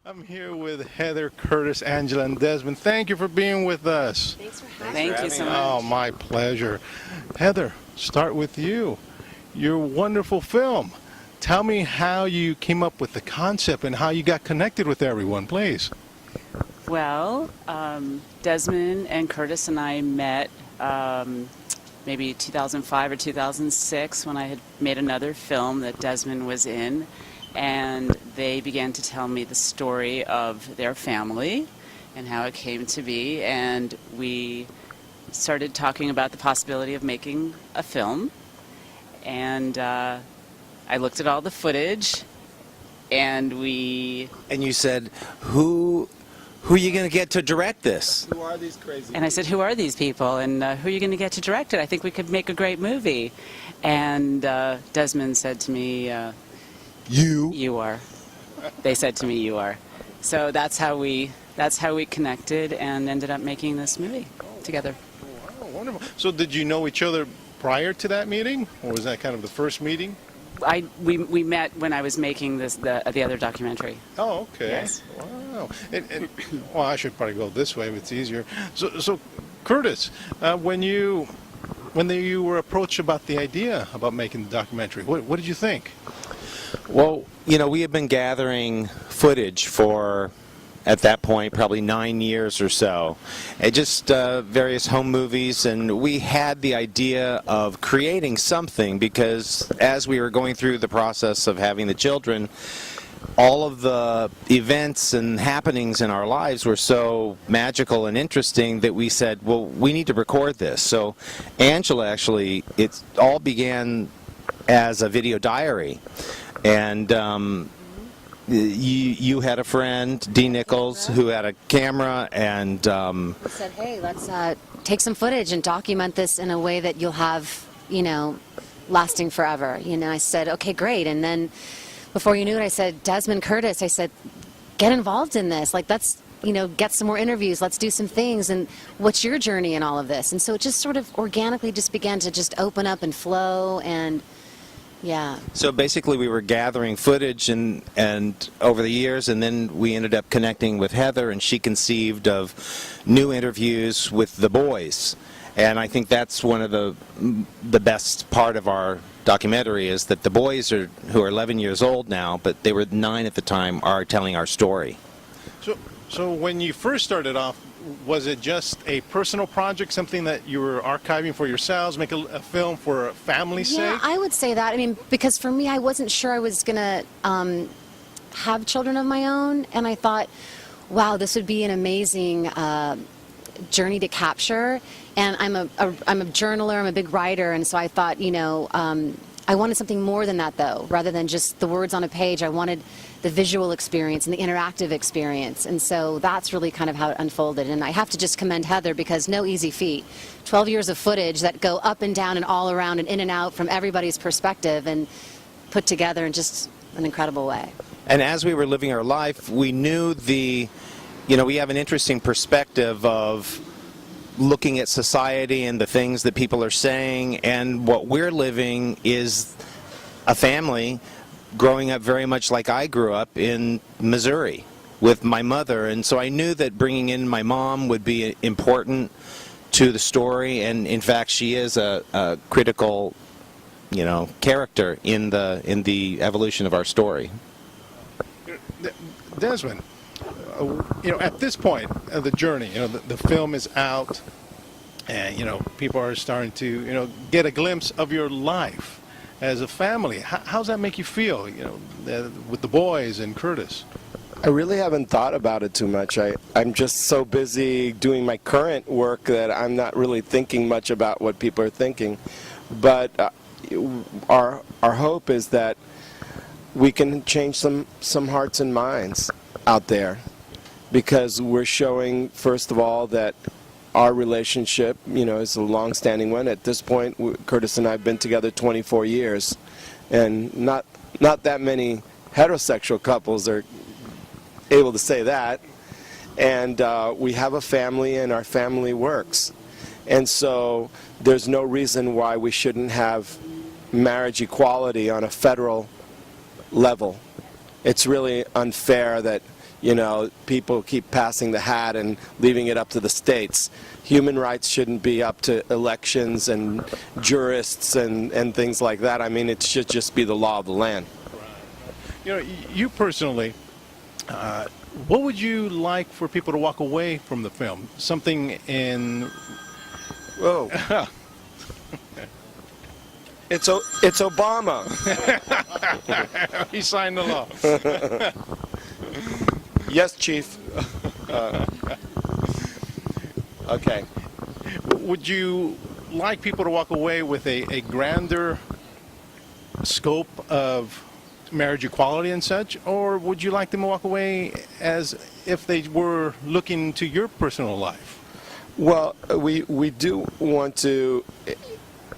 I'm here with Heather, Curtis, Angela, and Desmond. Thank you for being with us. Thanks for having Thank you so much. Oh, my pleasure. Heather, start with you. Your wonderful film. Tell me how you came up with the concept and how you got connected with everyone, please. Well, Desmond and Curtis and I met maybe 2005 or 2006 when I had made another film that Desmond was in, and they began to tell me the story of their family and how it came to be, and we started talking about the possibility of making a film, and I looked at all the footage, and And you said, who are you going to get to direct this? Who are these crazy And I said, who are these people, and who are you going to get to direct it? I think we could make a great movie. And Desmond said to me, You are. They said to me, you are. So that's how we connected and ended up making this movie together. Wow, wonderful. So did you know each other prior to that meeting, or was that kind of the first meeting? We met when I was making the other documentary. Oh, okay. Yes. Wow. And well, I should probably go this way if it's easier. So Curtis, when you were approached about the idea about making the documentary, what did you think? Well, we had been gathering footage for, at that point, probably 9 years or so. And just various home movies, and we had the idea of creating something because as we were going through the process of having the children, all of the events and happenings in our lives were so magical and interesting that we said, well, we need to record this. So Angela, actually, it all began as a video diary. And you had a friend, Dee Nichols, who had a camera, and We said, hey, let's take some footage and document this in a way that you'll have, lasting forever. I said, okay, great. And then before you knew it, I said, Desmond, Curtis, I said, get involved in this. Like, let's, get some more interviews. Let's do some things. And what's your journey in all of this? And so it just sort of organically just began to just open up and flow, and yeah. So basically we were gathering footage and over the years, and then we ended up connecting with Heather, and she conceived of new interviews with the boys. And I think that's one of the best part of our documentary is that the boys who are 11 years old now, but they were 9 at the time, are telling our story. So when you first started off, was it just a personal project, something that you were archiving for yourselves, make a film for a family's sake? Yeah, I would say that. I mean, because for me, I wasn't sure I was going to have children of my own, and I thought, wow, this would be an amazing journey to capture. And I'm a journaler, I'm a big writer, and so I thought, I wanted something more than that, though. Rather than just the words on a page, I wanted the visual experience and the interactive experience. And so that's really kind of how it unfolded. And I have to just commend Heather, because no easy feat. 12 years of footage that go up and down and all around and in and out from everybody's perspective and put together in just an incredible way. And as we were living our life, we knew we have an interesting perspective of looking at society and the things that people are saying, and what we're living is a family growing up very much like I grew up in Missouri with my mother, and so I knew that bringing in my mom would be important to the story, and in fact she is a critical character in the evolution of our story. Desmond, at this point of the journey, the film is out, and people are starting to get a glimpse of your life as a family. How's that make you feel, with the boys and Curtis? I really haven't thought about it too much. I'm just so busy doing my current work that I'm not really thinking much about what people are thinking. But our hope is that we can change some hearts and minds out there, because we're showing, first of all, that our relationship, is a long-standing one. At this point, Curtis and I have been together 24 years, and not that many heterosexual couples are able to say that. And we have a family, and our family works. And so there's no reason why we shouldn't have marriage equality on a federal level. It's really unfair that you know, people keep passing the hat and leaving it up to the states. Human rights shouldn't be up to elections and jurists and things like that. I mean, it should just be the law of the land. You know, you personally, what would you like for people to walk away from the film? Something in... Whoa. It's Obama. He signed the law. Yes, Chief. Okay. Would you like people to walk away with a grander scope of marriage equality and such, or would you like them to walk away as if they were looking to your personal life? Well, we do want to,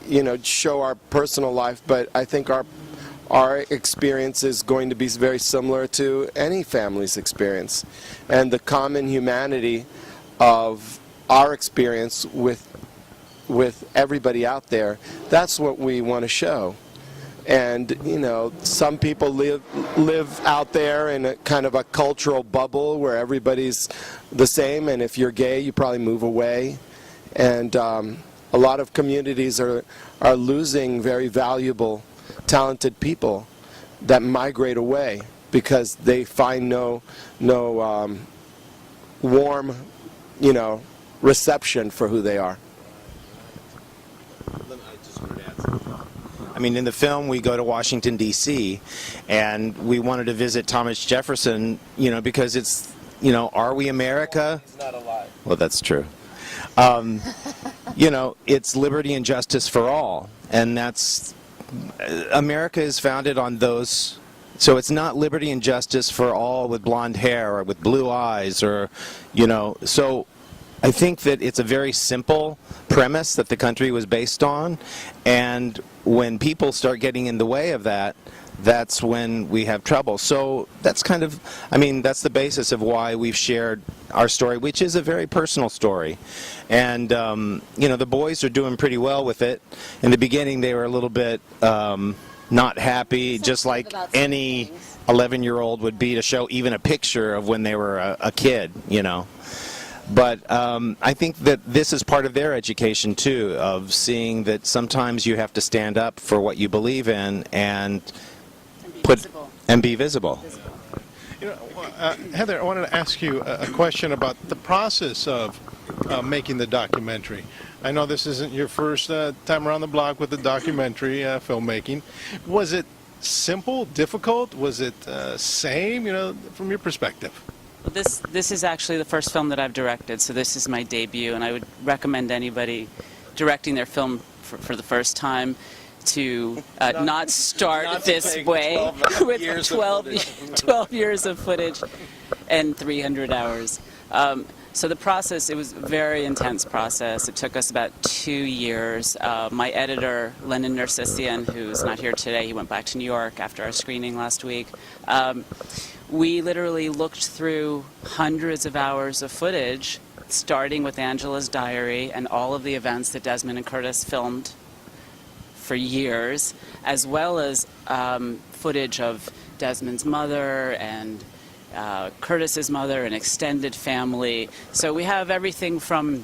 you know, show our personal life, but I think our experience is going to be very similar to any family's experience, and the common humanity of our experience with everybody out there. That's what we want to show. And you know, some people live out there in a kind of a cultural bubble where everybody's the same, and if you're gay, you probably move away. And a lot of communities are losing very valuable, talented people that migrate away because they find no warm, you know, reception for who they are. I mean, in the film, we go to Washington, D.C., and we wanted to visit Thomas Jefferson, you know, because it's, you know, are we America? He's not alive. Well, that's true. You know, it's liberty and justice for all, and that's, America is founded on those, so it's not liberty and justice for all with blonde hair or with blue eyes or, you know, so I think that it's a very simple premise that the country was based on, and when people start getting in the way of that, that's when we have trouble. So that's kind of, I mean, that's the basis of why we've shared our story, which is a very personal story. And, you know, the boys are doing pretty well with it. In the beginning, they were a little bit not happy, just like any 11-year-old would be to show even a picture of when they were a kid, you know. But I think that this is part of their education, too, of seeing that sometimes you have to stand up for what you believe in and be visible. You know, Heather, I wanted to ask you a question about the process of making the documentary. I know this isn't your first time around the block with the documentary filmmaking. Was it simple, difficult? Was it same, you know, from your perspective? This is actually the first film that I've directed, so this is my debut, and I would recommend anybody directing their film for the first time to not start this way with 12 years of footage and 300 hours. So the process, it was a very intense process. It took us about 2 years. My editor, Lennon Nersessian, who's not here today, he went back to New York after our screening last week. We literally looked through hundreds of hours of footage, starting with Angela's diary and all of the events that Desmond and Curtis filmed for years, as well as footage of Desmond's mother and Curtis's mother and extended family. So we have everything from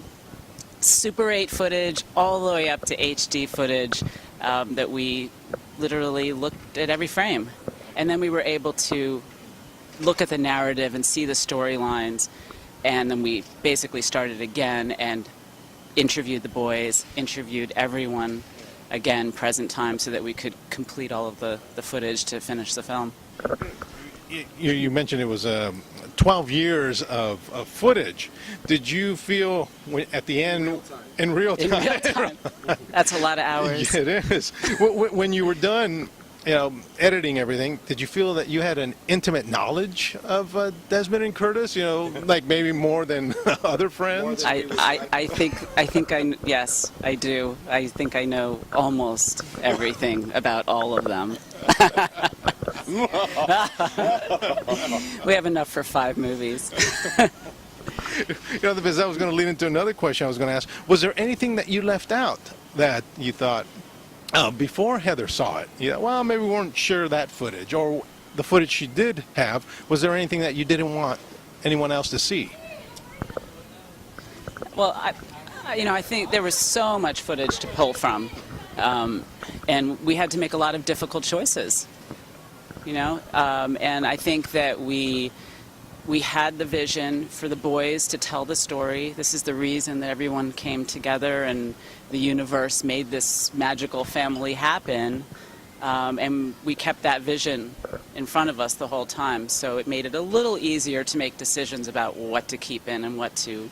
Super 8 footage all the way up to HD footage that we literally looked at every frame. And then we were able to look at the narrative and see the storylines, and then we basically started again and interviewed the boys, interviewed everyone again, present time, so that we could complete all of the footage to finish the film. You mentioned it was 12 years of footage. Did you feel at the end, in real time? In real time. That's a lot of hours. It is. When you were done, you know, editing everything, did you feel that you had an intimate knowledge of Desmond and Curtis? You know, like maybe more than other friends? Yes, I do. I think I know almost everything about all of them. We have enough for 5 movies. You know, because I was going to lead into another question I was going to ask. Was there anything that you left out that you thought, before Heather saw it, yeah, well, maybe we weren't sure that footage, or the footage she did have, was there anything that you didn't want anyone else to see? Well, I think there was so much footage to pull from, and we had to make a lot of difficult choices. And I think that we had the vision for the boys to tell the story. This is the reason that everyone came together and the universe made this magical family happen. And we kept that vision in front of us the whole time. So it made it a little easier to make decisions about what to keep in and what to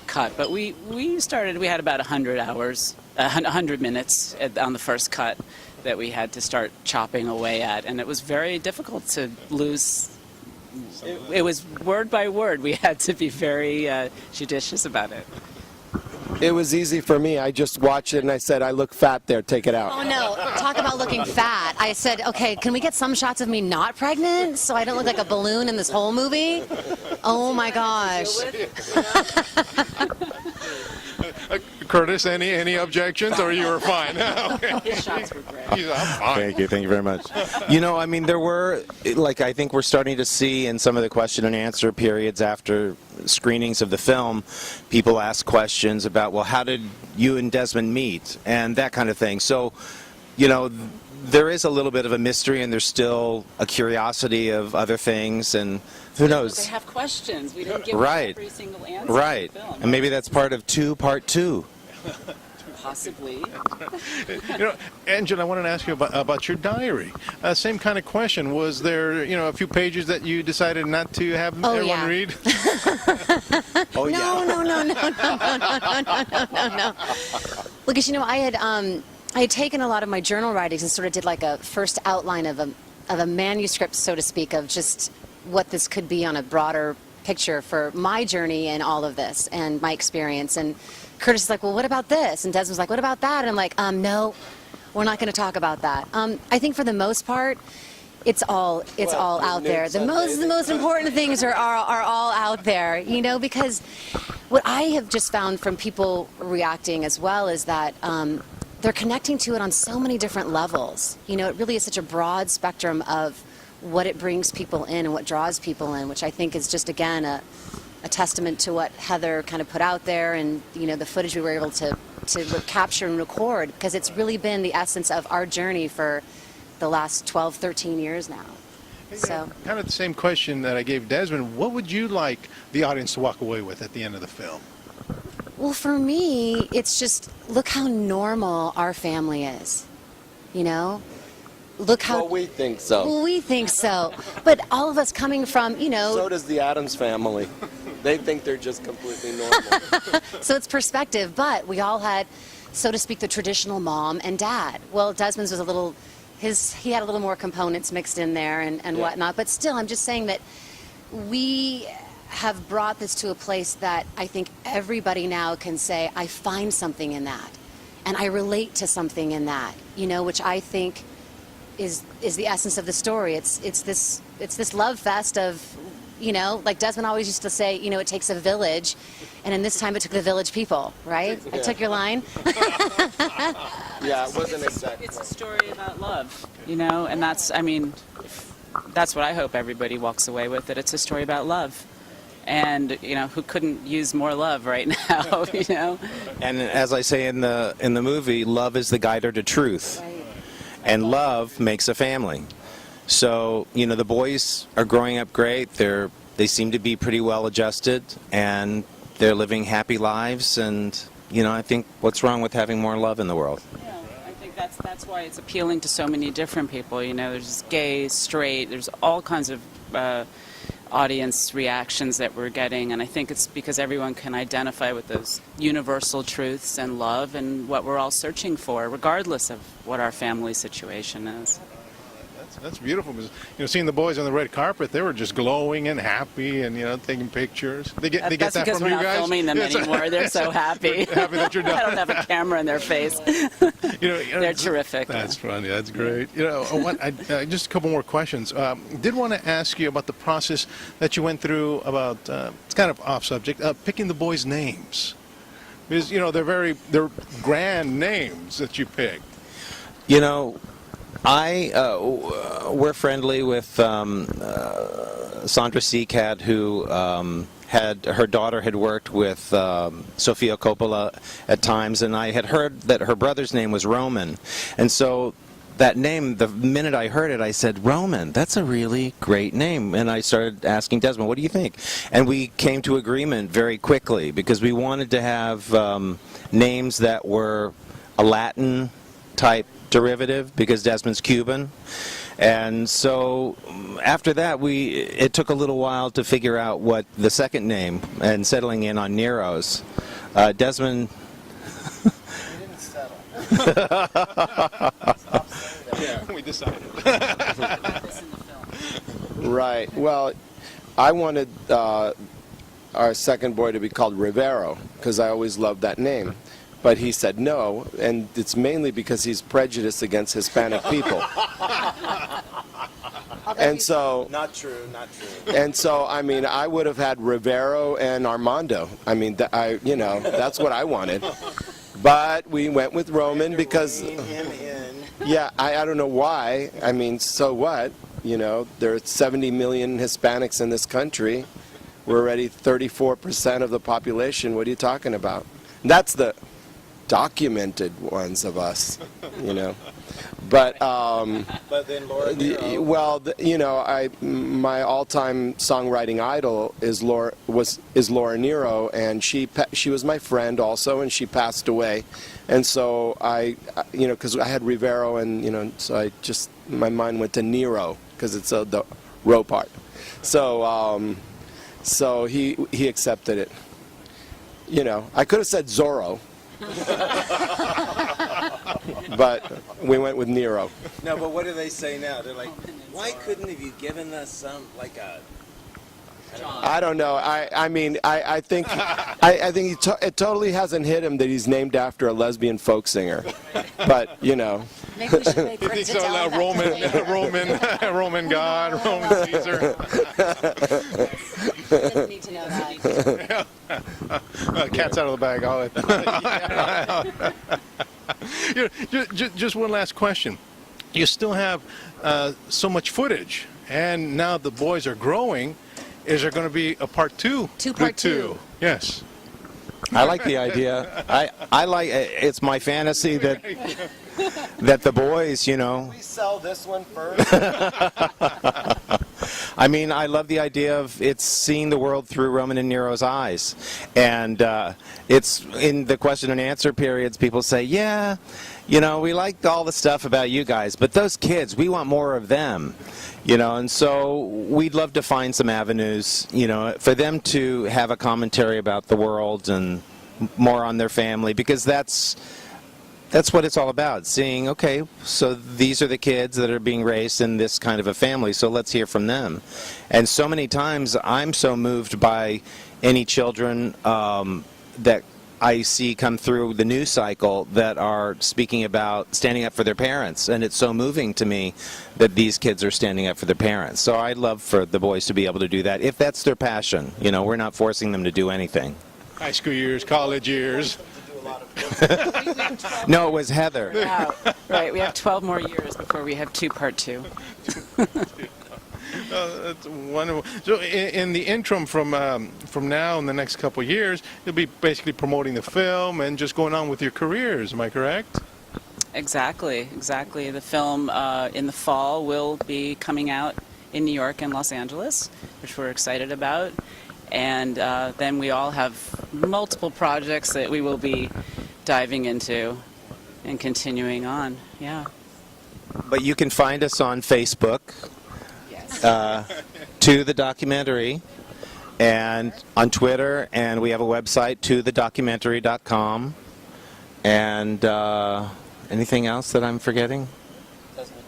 cut. But we had about 100 hours, 100 minutes on the first cut that we had to start chopping away at. And it was very difficult to lose. It was word by word. We had to be very judicious about it. It was easy for me. I just watched it and I said, I look fat there, take it out. Oh no, talk about looking fat. I said, okay, can we get some shots of me not pregnant so I don't look like a balloon in this whole movie? Oh my gosh. Curtis, any objections, or you were fine? Okay. His shots were great. I'm fine. Thank you very much. There were, I think we're starting to see in some of the question and answer periods after screenings of the film, people ask questions about, well, how did you and Desmond meet, and that kind of thing. So, there is a little bit of a mystery, and there's still a curiosity of other things, and who knows? They have questions. We didn't give Right. every single answer. Right, In the film. and maybe that's part of part two. Possibly. Angela, I wanted to ask you about your diary. Same kind of question. Was there, a few pages that you decided not to have everyone yeah. read? Oh, No. Well, because I had taken a lot of my journal writings and sort of did like a first outline of a manuscript, so to speak, of just what this could be on a broader picture for my journey and all of this and my experience. And Curtis is like, well, what about this? And Desmond's like, what about that? And I'm like, no, we're not going to talk about that. I think for the most part, it's all out there. The most important things are all out there, because what I have just found from people reacting as well is that they're connecting to it on so many different levels. It really is such a broad spectrum of what it brings people in and what draws people in, which I think is just, again, a testament to what Heather kind of put out there and, the footage we were able to capture and record, because it's really been the essence of our journey for the last 12, 13 years now. So, kind of the same question that I gave Desmond. What would you like the audience to walk away with at the end of the film? well, for me, it's just, look how normal our family is, Look how... Well, we think so. Well, we think so. But all of us coming from, So does the Addams family. They think they're just completely normal. So it's perspective, but we all had, so to speak, the traditional mom and dad. Well, Desmond's was he had a little more components mixed in there and whatnot, but still, I'm just saying that we have brought this to a place that I think everybody now can say, I find something in that, and I relate to something in that, which I think is the essence of the story. It's this love fest of, like Desmond always used to say, it takes a village, and in this time it took the village people, right? I took your line. Yeah, it wasn't exactly. It's a story about love, and that's what I hope everybody walks away with, that it's a story about love. And, who couldn't use more love right now, And as I say in the movie, love is the guide to truth. Right. And love makes a family. So, the boys are growing up great. They seem to be pretty well adjusted, and they're living happy lives. And, I think what's wrong with having more love in the world? Yeah, I think that's why it's appealing to so many different people. There's gay, straight, there's all kinds of audience reactions that we're getting, and I think it's because everyone can identify with those universal truths and love and what we're all searching for, regardless of what our family situation is. That's beautiful. Because, seeing the boys on the red carpet, they were just glowing and happy and taking pictures. They get That's that because from we're you not guys? filming them anymore. They're so happy. Happy that you're done. I don't have a camera in their face. They're terrific. That's funny. That's great. Just a couple more questions. Did want to ask you about the process that you went through about. It's kind of off subject. Picking the boys' names, because they're grand names that you picked. We're friendly with Sandra Seacat, who her daughter had worked with Sofia Coppola at times, and I had heard that her brother's name was Roman, and so that name, the minute I heard it, I said, Roman, that's a really great name. And I started asking Desmond, what do you think? And we came to agreement very quickly because we wanted to have names that were a Latin type derivative because Desmond's Cuban. And so after that, it took a little while to figure out what the second name and settling in on Nyro's. Desmond... We didn't settle. Yeah, we decided. Right. Well, I wanted our second boy to be called Rivero because I always loved that name. But he said no, and it's mainly because he's prejudiced against Hispanic people. And so... Not true, not true. And so, I mean, I would have had Rivero and Armando. I mean, that's what I wanted. But we went with Roman because... Yeah, I don't know why. I mean, so what? You know, there are 70 million Hispanics in this country. We're already 34% of the population. What are you talking about? That's the documented ones of us, you know. But then Laura Nyro. well, you know, my all-time songwriting idol is Laura Nyro, and she was my friend also, and she passed away, and so you know, because I had Rivero, and you know, so my mind went to Nyro because it's the row part, so he accepted it. You know, I could have said Zorro. But we went with Nyro. No, but what do they say now? They're like, why couldn't have you given us some, like a... I don't know. I mean, I think it totally hasn't hit him that he's named after a lesbian folk singer. But, you know. Maybe we should make You think so now, Roman God, Roman Caesar. He doesn't need to know that. Cat's out of the bag. Just one last question. You still have so much footage, and now the boys are growing. Is there going to be a part two? Part two. Yes. I like the idea. I like it's my fantasy that the boys, you know. We sell this one first. I mean, I love the idea of it's seeing the world through Roman and Nyro's eyes, and it's in the question and answer periods. People say, "Yeah, you know, we like all the stuff about you guys, but those kids, we want more of them." You know, and so we'd love to find some avenues, you know, for them to have a commentary about the world and more on their family, because that's what it's all about, seeing, okay, so these are the kids that are being raised in this kind of a family, so let's hear from them. And so many times I'm so moved by any children that I see come through the news cycle that are speaking about standing up for their parents, and it's so moving to me that these kids are standing up for their parents. So I'd love for the boys to be able to do that if that's their passion. You know, we're not forcing them to do anything. High school years, college years. No, it was Heather. Wow. Right, we have 12 more years before we have part two. That's wonderful. So in the interim from now and the next couple of years, you'll be basically promoting the film and just going on with your careers. Am I correct? Exactly. The film in the fall will be coming out in New York and Los Angeles, which we're excited about. And then we all have multiple projects that we will be diving into and continuing on. Yeah. But you can find us on Facebook. To the documentary, and on Twitter, and we have a website, tothedocumentary.com, and anything else that I'm forgetting?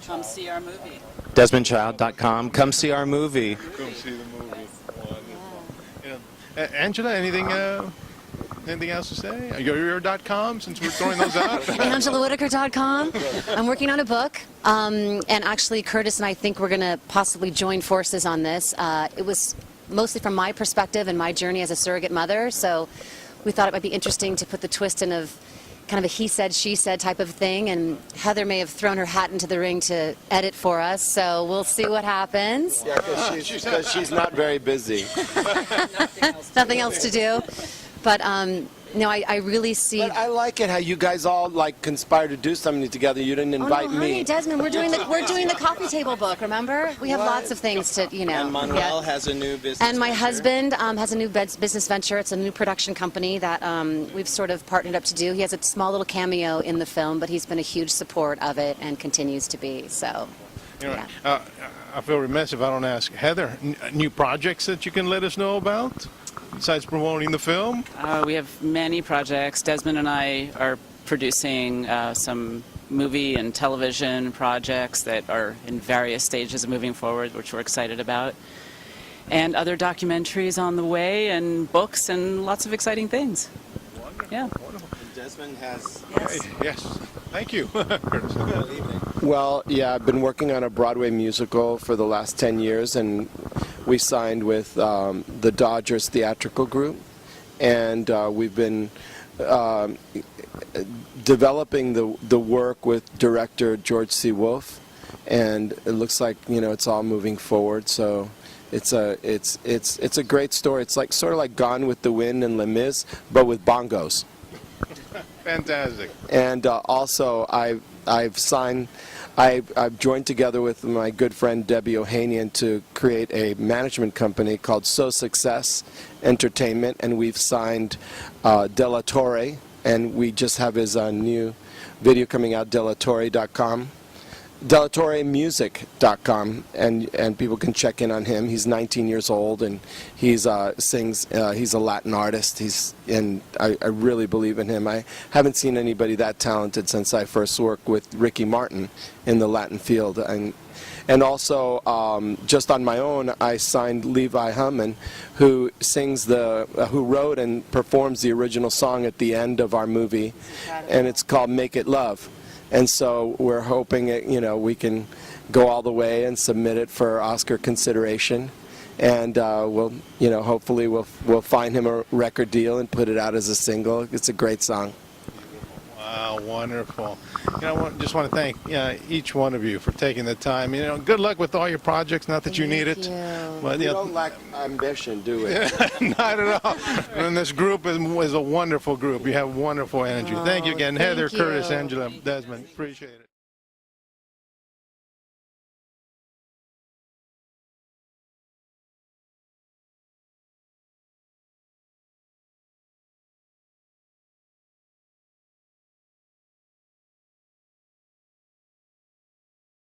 Come see our movie. DesmondChild.com. Come see our movie. Come see the movie. Wonderful. Yeah. Angela, anything else to say? Your .com, since we're throwing those out? AngelaWhitaker.com. I'm working on a book, and actually Curtis and I think we're going to possibly join forces on this. It was mostly from my perspective and my journey as a surrogate mother, so we thought it might be interesting to put the twist in of kind of a he said, she said type of thing, and Heather may have thrown her hat into the ring to edit for us, so we'll see what happens. Yeah, because she's not very busy. Nothing else to do. But no, I really see. But I like it how you guys all like conspire to do something together. You didn't invite oh, no, honey, me. Desmond, we're doing the coffee table book. Remember, we have lots of things to And Manuel has a new business. And my venture. husband has a new business venture. It's a new production company that we've sort of partnered up to do. He has a small little cameo in the film, but he's been a huge support of it and continues to be. So, yeah. I feel remiss if I don't ask Heather, new projects that you can let us know about besides promoting the film? We have many projects. Desmond and I are producing some movie and television projects that are in various stages of moving forward, which we're excited about. And other documentaries on the way, and books, and lots of exciting things. Wonderful. Yeah. Wonderful. Desmond has. Yes. Hey, yes. Thank you. Curtis. Good evening. Well, yeah, I've been working on a Broadway musical for the last 10 years, and we signed with the Dodgers Theatrical Group, and we've been developing the work with director George C. Wolfe, and it looks like it's all moving forward. So it's a great story. It's like sort of like Gone with the Wind and Les Mis, but with bongos. Fantastic. And also, I've joined together with my good friend Debbie Ohanian to create a management company called So Success Entertainment, and we've signed De La Torre, and we just have his new video coming out, delatorre.com. delatorremusic.com, and people can check in on him. He's 19 years old, and he's sings. He's a Latin artist. I really believe in him. I haven't seen anybody that talented since I first worked with Ricky Martin in the Latin field. And also, just on my own, I signed Levi Humman, who who wrote and performs the original song at the end of our movie, and it's called "Make It Love." And so we're hoping we can go all the way and submit it for Oscar consideration, and hopefully we'll find him a record deal and put it out as a single. It's a great song. Wow, wonderful. I just want to thank each one of you for taking the time. Good luck with all your projects. Not that you need it, but We don't lack ambition, do we? not at all. And this group is a wonderful group. You have wonderful energy. Thank you again, thank Heather, you. Curtis, Angela, Desmond. Appreciate it.